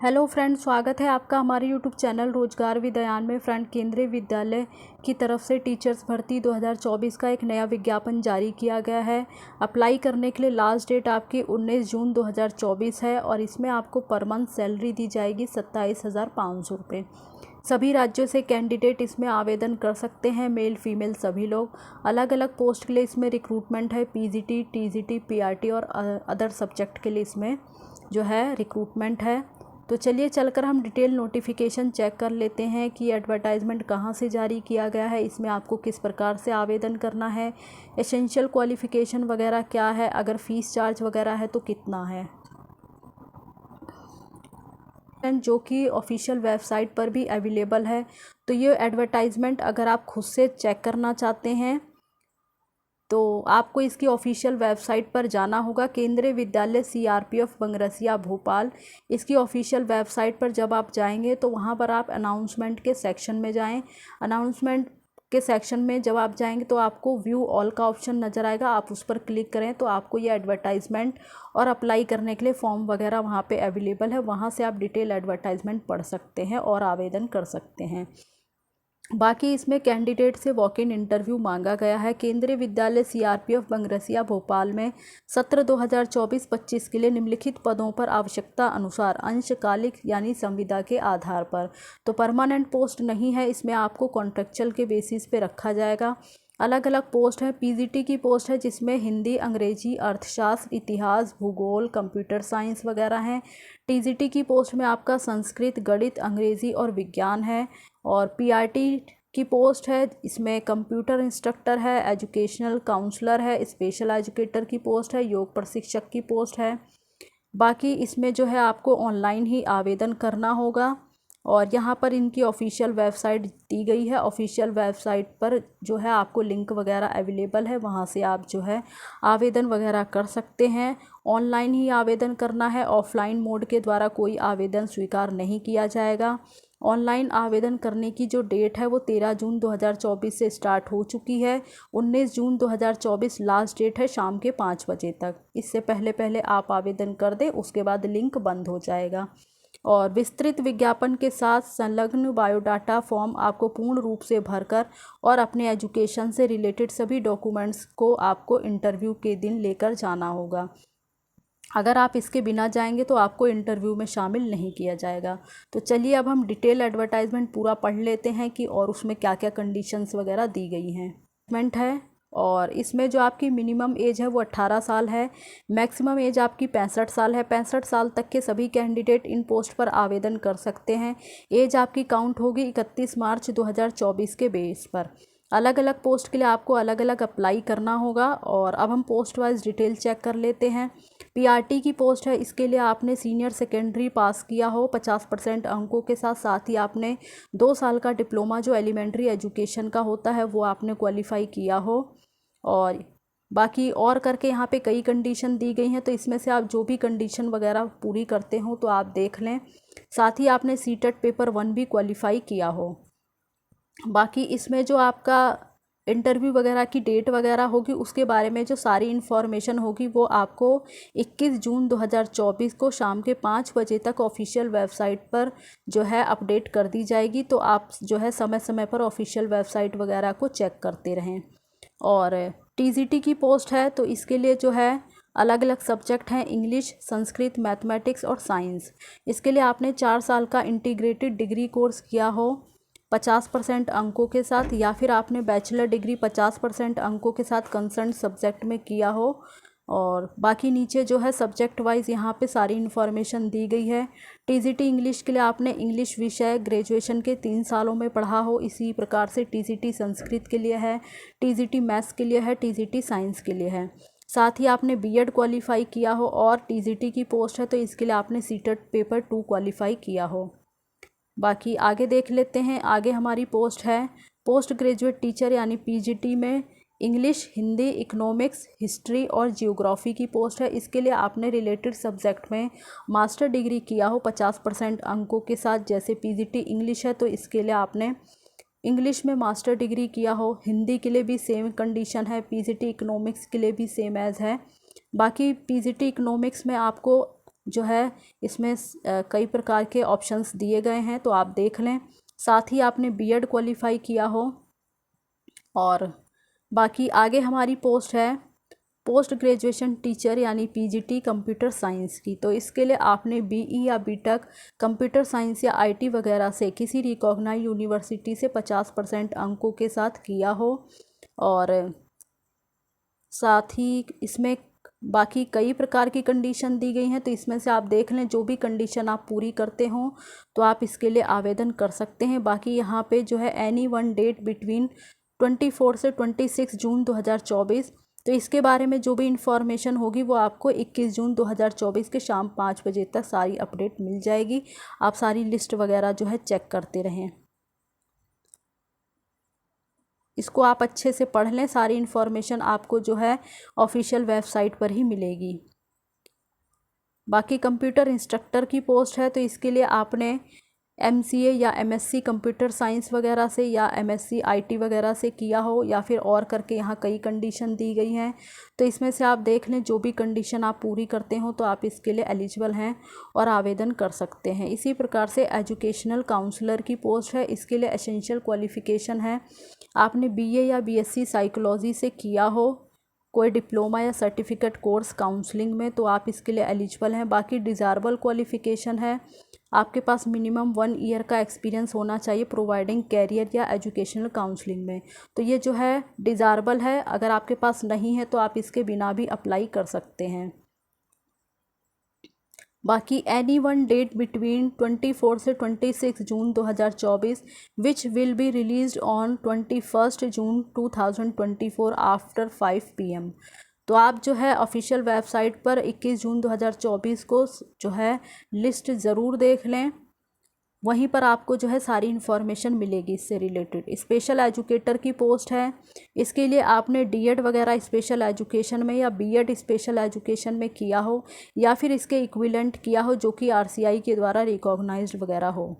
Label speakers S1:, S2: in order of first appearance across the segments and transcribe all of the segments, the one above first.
S1: Hello friend, स्वागत है आपका हमारे यूट्यूब चैनल रोजगार विद्यान में। फ्रेंड, केंद्रीय विद्यालय की तरफ से टीचर्स भर्ती 2024 का एक नया विज्ञापन जारी किया गया है। अप्लाई करने के लिए लास्ट डेट आपकी 19 जून 2024 है और इसमें आपको पर मंथ सैलरी दी जाएगी 27,500 रुपये। सभी राज्यों से कैंडिडेट इसमें आवेदन कर सकते हैं, मेल फीमेल सभी लोग। अलग अलग पोस्ट के लिए इसमें रिक्रूटमेंट है, पीजीटी, टीजीटी, पीआरटी और अदर सब्जेक्ट के लिए इसमें जो है रिक्रूटमेंट है। तो चलिए चलकर हम डिटेल नोटिफिकेशन चेक कर लेते हैं कि एडवर्टाइजमेंट कहाँ से जारी किया गया है, इसमें आपको किस प्रकार से आवेदन करना है, एसेंशियल क्वालिफ़िकेशन वगैरह क्या है, अगर फ़ीस चार्ज वगैरह है तो कितना है, जो कि ऑफिशियल वेबसाइट पर भी अवेलेबल है। तो ये एडवर्टाइजमेंट अगर आप खुद से चेक करना चाहते हैं तो आपको इसकी ऑफिशियल वेबसाइट पर जाना होगा। केंद्रीय विद्यालय सीआरपीएफ बंगरसिया भोपाल, इसकी ऑफिशियल वेबसाइट पर जब आप जाएंगे तो वहाँ पर आप अनाउंसमेंट के सेक्शन में जाएं। अनाउंसमेंट के सेक्शन में जब आप जाएंगे तो आपको व्यू ऑल का ऑप्शन नज़र आएगा, आप उस पर क्लिक करें तो आपको ये एडवर्टाइजमेंट और अप्लाई करने के लिए फॉर्म वगैरह वहाँ पे अवेलेबल है। वहाँ से आप डिटेल एडवर्टाइजमेंट पढ़ सकते हैं और आवेदन कर सकते हैं। बाकी इसमें कैंडिडेट से वॉक इन इंटरव्यू मांगा गया है। केंद्रीय विद्यालय सीआरपीएफ बंगरसिया भोपाल में सत्र 2024-25 के लिए निम्नलिखित पदों पर आवश्यकता अनुसार अंशकालिक यानी संविदा के आधार पर, तो परमानेंट पोस्ट नहीं है, इसमें आपको कॉन्ट्रेक्चुअल के बेसिस पे रखा जाएगा। अलग अलग पोस्ट है। पीजीटी की पोस्ट है जिसमें हिंदी, अंग्रेजी, अर्थशास्त्र, इतिहास, भूगोल, कंप्यूटर साइंस वगैरह हैं। टीजीटी की पोस्ट में आपका संस्कृत, गणित, अंग्रेजी और विज्ञान है। और पीआरटी की पोस्ट है, इसमें कंप्यूटर इंस्ट्रक्टर है, एजुकेशनल काउंसलर है, स्पेशल एजुकेटर की पोस्ट है, योग प्रशिक्षक की पोस्ट है। बाकी इसमें जो है आपको ऑनलाइन ही आवेदन करना होगा और यहाँ पर इनकी ऑफिशियल वेबसाइट दी गई है। ऑफिशियल वेबसाइट पर जो है आपको लिंक वगैरह अवेलेबल है, वहाँ से आप जो है आवेदन वगैरह कर सकते हैं। ऑनलाइन ही आवेदन करना है, ऑफलाइन मोड के द्वारा कोई आवेदन स्वीकार नहीं किया जाएगा। ऑनलाइन आवेदन करने की जो डेट है वो 13 जून 2024 से स्टार्ट हो चुकी है। 19 जून 2024 लास्ट डेट है शाम के 5 बजे तक। इससे पहले पहले आप आवेदन कर दें, उसके बाद लिंक बंद हो जाएगा। और विस्तृत विज्ञापन के साथ संलग्न बायोडाटा फॉर्म आपको पूर्ण रूप से भरकर और अपने एजुकेशन से रिलेटेड सभी डॉक्यूमेंट्स को आपको इंटरव्यू के दिन लेकर जाना होगा। अगर आप इसके बिना जाएंगे तो आपको इंटरव्यू में शामिल नहीं किया जाएगा। तो चलिए अब हम डिटेल एडवर्टाइजमेंट पूरा पढ़ लेते हैं कि और उसमें क्या क्या कंडीशंस वगैरह दी गई हैं। एडवर्टाइजमेंट है और इसमें जो आपकी मिनिमम एज है वो 18 साल है, मैक्सिमम एज आपकी 65 साल है। 65 साल तक के सभी कैंडिडेट इन पोस्ट पर आवेदन कर सकते हैं। एज आपकी काउंट होगी 31 मार्च 2024 के बेस पर। अलग अलग पोस्ट के लिए आपको अलग अलग अप्लाई करना होगा। और अब हम पोस्ट वाइज डिटेल चेक कर लेते हैं। पीआरटी की पोस्ट है, इसके लिए आपने सीनियर सेकेंडरी पास किया हो 50% अंकों के साथ, साथ ही आपने 2 साल का डिप्लोमा जो एलिमेंट्री एजुकेशन का होता है वो आपने क्वालिफाई किया हो। और बाकी और करके यहाँ पे कई कंडीशन दी गई हैं, तो इसमें से आप जो भी कंडीशन वगैरह पूरी करते हो तो आप देख लें। साथ ही आपने सीटेट पेपर 1 भी क्वालिफाई किया हो। बाकी इसमें जो आपका इंटरव्यू वगैरह की डेट वगैरह होगी उसके बारे में जो सारी इन्फॉर्मेशन होगी वो आपको 21 जून 2024 को शाम के 5 बजे तक ऑफिशियल वेबसाइट पर जो है अपडेट कर दी जाएगी। तो आप जो है समय समय पर ऑफिशियल वेबसाइट वगैरह को चेक करते रहें। और टीजीटी की पोस्ट है तो इसके लिए जो है अलग अलग सब्जेक्ट हैं, इंग्लिश, संस्कृत, मैथमेटिक्स और साइंस। इसके लिए आपने 4 साल का इंटीग्रेटेड डिग्री कोर्स किया हो 50% अंकों के साथ, या फिर आपने बैचलर डिग्री 50% अंकों के साथ कंसर्न सब्जेक्ट में किया हो। और बाकी नीचे जो है सब्जेक्ट वाइज यहाँ पे सारी इन्फॉर्मेशन दी गई है। टीजीटी इंग्लिश के लिए आपने इंग्लिश विषय ग्रेजुएशन के 3 सालों में पढ़ा हो, इसी प्रकार से टीजीटी संस्कृत के लिए है, टीजीटी मैथ्स के लिए है, टीजीटी साइंस के लिए है। साथ ही आपने बीएड क्वालिफाई किया हो। और टीजीटी की पोस्ट है तो इसके लिए आपने सीटेट पेपर 2 क्वालिफाई किया हो। बाकी आगे देख लेते हैं। आगे हमारी पोस्ट है पोस्ट ग्रेजुएट टीचर यानी पीजीटी में इंग्लिश, हिंदी, इकोनॉमिक्स, हिस्ट्री और जियोग्राफी की पोस्ट है। इसके लिए आपने रिलेटेड सब्जेक्ट में मास्टर डिग्री किया हो 50% अंकों के साथ। जैसे पीजीटी इंग्लिश है तो इसके लिए आपने इंग्लिश में मास्टर डिग्री किया हो। हिंदी के लिए भी सेम कंडीशन है, पीजीटी इकोनॉमिक्स के लिए भी सेम एज है। बाकी पीजीटी इकोनॉमिक्स में आपको जो है इसमें कई प्रकार के ऑप्शंस दिए गए हैं, तो आप देख लें। साथ ही आपने बीएड क्वालिफाई किया हो। और बाकी आगे हमारी पोस्ट है पोस्ट ग्रेजुएशन टीचर यानी पीजीटी कंप्यूटर साइंस की। तो इसके लिए आपने बीई या बीटेक कंप्यूटर साइंस या आईटी वगैरह से किसी रिकॉग्नाइज यूनिवर्सिटी से 50% अंकों के साथ किया हो। और साथ ही इसमें बाकी कई प्रकार की कंडीशन दी गई हैं, तो इसमें से आप देख लें, जो भी कंडीशन आप पूरी करते हों तो आप इसके लिए आवेदन कर सकते हैं। बाकी यहाँ पे जो है एनी वन डेट बिटवीन 24 से 26 जून 2024, तो इसके बारे में जो भी इंफॉर्मेशन होगी वो आपको 21 जून 2024 के शाम 5 बजे तक सारी अपडेट मिल जाएगी। आप सारी लिस्ट वगैरह जो है चेक करते रहें। इसको आप अच्छे से पढ़ लें, सारी इन्फॉर्मेशन आपको जो है ऑफिशियल वेबसाइट पर ही मिलेगी। बाकी कंप्यूटर इंस्ट्रक्टर की पोस्ट है, तो इसके लिए आपने एमसीए या एमएससी कंप्यूटर साइंस वगैरह से या एमएससी आईटी वगैरह से किया हो, या फिर और करके यहाँ कई कंडीशन दी गई हैं, तो इसमें से आप देख लें, जो भी कंडीशन आप पूरी करते हो तो आप इसके लिए एलिजिबल हैं और आवेदन कर सकते हैं। इसी प्रकार से एजुकेशनल काउंसलर की पोस्ट है, इसके लिए एसेंशियल क्वालिफ़िकेशन है आपने बीए या बीएससी साइकोलॉजी से किया हो, कोई डिप्लोमा या सर्टिफिकेट कोर्स काउंसलिंग में, तो आप इसके लिए एलिजिबल हैं। बाकी डिज़ायरेबल क्वालिफ़िकेशन है, आपके पास मिनिमम 1 ईयर का एक्सपीरियंस होना चाहिए प्रोवाइडिंग कैरियर या एजुकेशनल काउंसलिंग में, तो ये जो है डिज़ायरेबल है। अगर आपके पास नहीं है तो आप इसके बिना भी अप्लाई कर सकते हैं। बाकी एनी वन डेट बिटवीन 24 से 26 जून 2024 which will be released on 21 June 2024 after 5 PM। तो आप जो है ऑफिशियल वेबसाइट पर 21 जून 2024 को जो है लिस्ट ज़रूर देख लें, वहीं पर आपको जो है सारी इन्फॉर्मेशन मिलेगी इससे रिलेटेड। स्पेशल एजुकेटर की पोस्ट है, इसके लिए आपने डीएड वगैरह स्पेशल एजुकेशन में या बीएड स्पेशल एजुकेशन में किया हो, या फिर इसके इक्विवेलेंट किया हो जो कि आरसीआई के द्वारा रिकॉग्नाइज्ड वगैरह हो।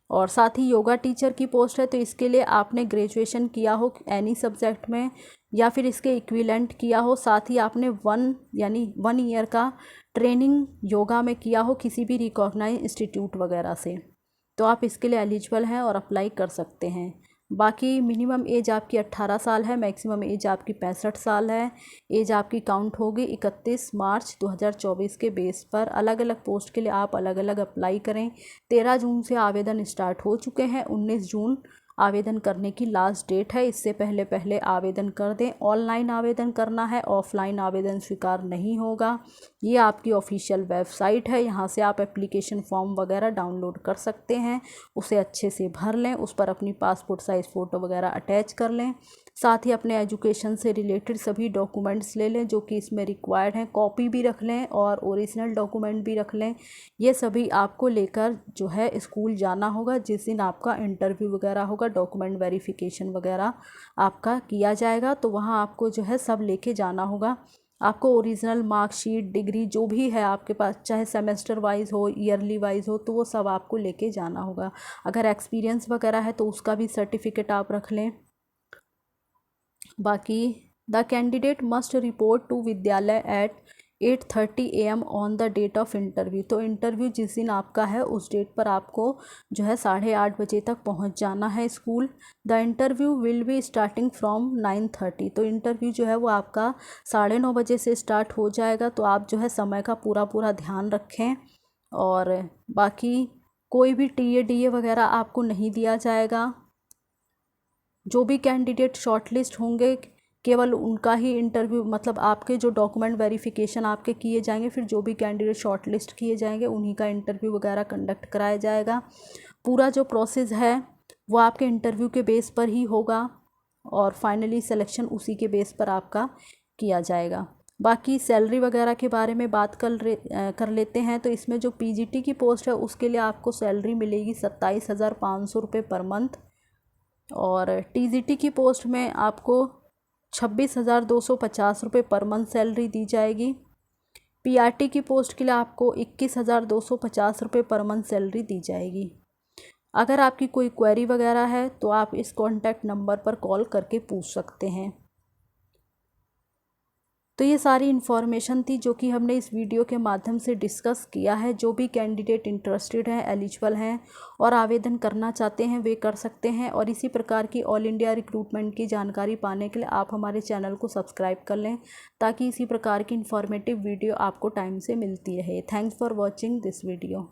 S1: और साथ ही योगा टीचर की पोस्ट है, तो इसके लिए आपने ग्रेजुएशन किया हो एनी सब्जेक्ट में या फिर इसके इक्विवेलेंट किया हो, साथ ही आपने 1 ईयर का ट्रेनिंग योगा में किया हो किसी भी रिकॉग्नाइज इंस्टीट्यूट वगैरह से, तो आप इसके लिए एलिजिबल हैं और अप्लाई कर सकते हैं। बाकी मिनिमम एज आपकी 18 साल है, मैक्सिमम एज आपकी 65 साल है। एज आपकी काउंट होगी 31 मार्च 2024 के बेस पर। अलग अलग पोस्ट के लिए आप अलग अलग अप्लाई करें। 13 जून से आवेदन स्टार्ट हो चुके हैं, 19 जून आवेदन करने की लास्ट डेट है। इससे पहले पहले आवेदन कर दें। ऑनलाइन आवेदन करना है, ऑफलाइन आवेदन स्वीकार नहीं होगा। ये आपकी ऑफिशियल वेबसाइट है, यहाँ से आप एप्लीकेशन फॉर्म वगैरह डाउनलोड कर सकते हैं, उसे अच्छे से भर लें, उस पर अपनी पासपोर्ट साइज़ फ़ोटो वगैरह अटैच कर लें। साथ ही अपने एजुकेशन से रिलेटेड सभी डॉक्यूमेंट्स ले लें जो कि इसमें रिक्वायर्ड हैं, कॉपी भी रख लें और ओरिजिनल डॉक्यूमेंट भी रख लें। ये सभी आपको लेकर जो है स्कूल जाना होगा, जिस दिन आपका इंटरव्यू वगैरह होगा, डॉक्यूमेंट वेरिफिकेशन वगैरह आपका किया जाएगा, तो वहाँ आपको जो है सब लेके जाना होगा। आपको ओरिजिनल मार्कशीट, डिग्री जो भी है आपके पास, चाहे सेमेस्टर वाइज हो, ईयरली वाइज हो, तो वो सब आपको लेके जाना होगा। अगर एक्सपीरियंस वगैरह है तो उसका भी सर्टिफिकेट आप रख लें। बाकी the candidate must report to Vidyalaya at 8:30 AM on the date of interview. तो इंटरव्यू जिस दिन आपका है उस डेट पर आपको जो है 8:30 बजे तक पहुंच जाना है school. The interview will be starting from 9:30। तो इंटरव्यू जो है वो आपका 9:30 बजे से स्टार्ट हो जाएगा, तो आप जो है समय का पूरा ध्यान रखें। और बाकी कोई भी टीए वगैरह आपको नहीं दिया जाएगा। जो भी कैंडिडेट शॉर्टलिस्ट होंगे केवल उनका ही इंटरव्यू, मतलब आपके जो डॉक्यूमेंट वेरिफिकेशन आपके किए जाएंगे, फिर जो भी कैंडिडेट शॉर्टलिस्ट किए जाएंगे उन्हीं का इंटरव्यू वगैरह कंडक्ट कराया जाएगा। पूरा जो प्रोसेस है वो आपके इंटरव्यू के बेस पर ही होगा और फाइनली सिलेक्शन उसी के बेस पर आपका किया जाएगा। बाकी सैलरी वगैरह के बारे में बात कर लेते हैं। तो इसमें जो पीजीटी की पोस्ट है उसके लिए आपको सैलरी मिलेगी 27,500 रुपये पर मंथ, और टीजीटी की पोस्ट में आपको 26,250 रुपये पर मंथ सैलरी दी जाएगी। पीआरटी की पोस्ट के लिए आपको 21,250 रुपये पर मंथ सैलरी दी जाएगी। अगर आपकी कोई क्वेरी वगैरह है तो आप इस कॉन्टैक्ट नंबर पर कॉल करके पूछ सकते हैं। तो ये सारी इन्फॉर्मेशन थी जो कि हमने इस वीडियो के माध्यम से डिस्कस किया है। जो भी कैंडिडेट इंटरेस्टेड हैं, एलिजिबल हैं और आवेदन करना चाहते हैं वे कर सकते हैं। और इसी प्रकार की ऑल इंडिया रिक्रूटमेंट की जानकारी पाने के लिए आप हमारे चैनल को सब्सक्राइब कर लें, ताकि इसी प्रकार की इन्फॉर्मेटिव वीडियो आपको टाइम से मिलती रहे। Thanks for watching this video.